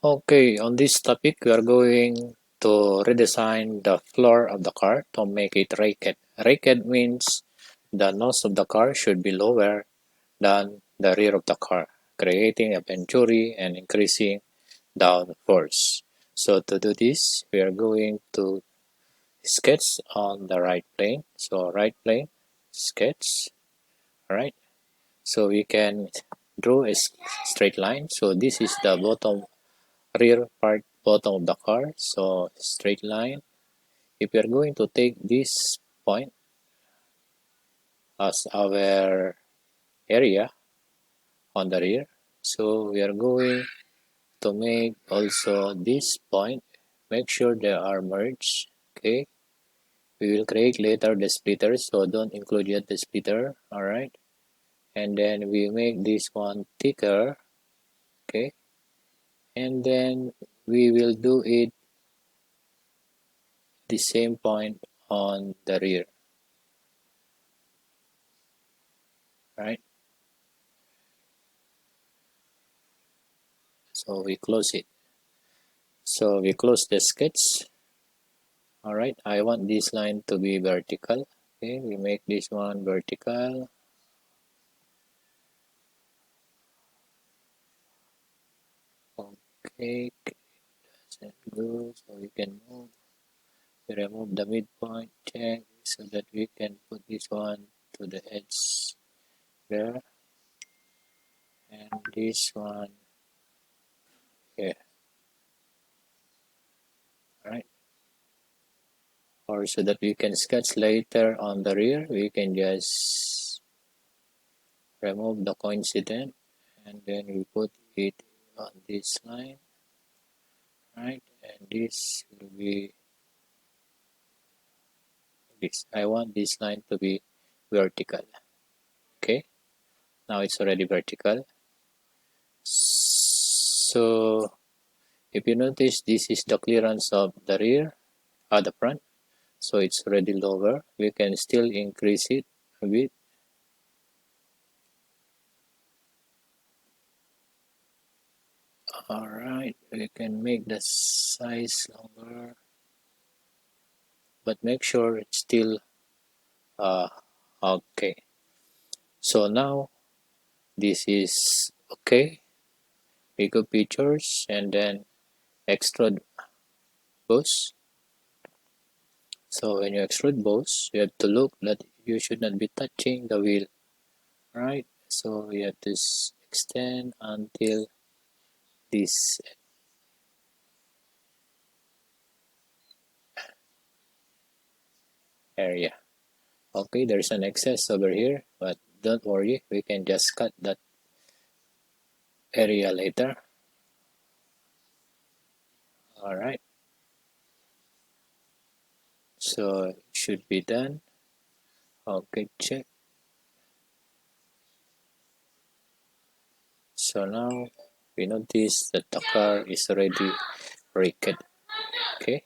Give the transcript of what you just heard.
Okay, on this topic, we are going to redesign the floor of the car to make it raked. Raked means the nose of the car should be lower than the rear of the car, creating a venturi and increasing downforce. So to do this, we are going to sketch on the right plane. So right plane, sketch, right? So we can draw a straight line. So this is the rear part bottom of the car, so straight line. If we are going to take this point as our area on the rear, so we are going to make also this point, make sure they are merged. Okay, we will create later the splitter, so don't include yet the splitter. All right, and then we make this one thicker. Okay, and then we will do it the same point on the rear. Right, so we close it. So we close the sketch. Alright, I want this line to be vertical. Okay, we make this one vertical. Okay, that's good. So we can move. We remove the midpoint, check, so that we can put this one to the edge there. And this one here. Alright. Or so that we can sketch later on the rear, we can just remove the coincident and then we put it on this line. Right, and this will be this. I want this line to be vertical. Okay, now it's already vertical. So if you notice, this is the clearance of the rear, the front, so it's already lower. We can still increase it a bit. All right, we can make the size longer, but make sure it's still okay. So now this is okay. We go pictures and then extrude both. So when you extrude both, you have to look that you should not be touching the wheel, right? So you have to extend until this area. Okay, there's an excess over here, but don't worry, we can just cut that area later. All right, so it should be done. Okay, check. So now we notice that the car is already raked. Okay,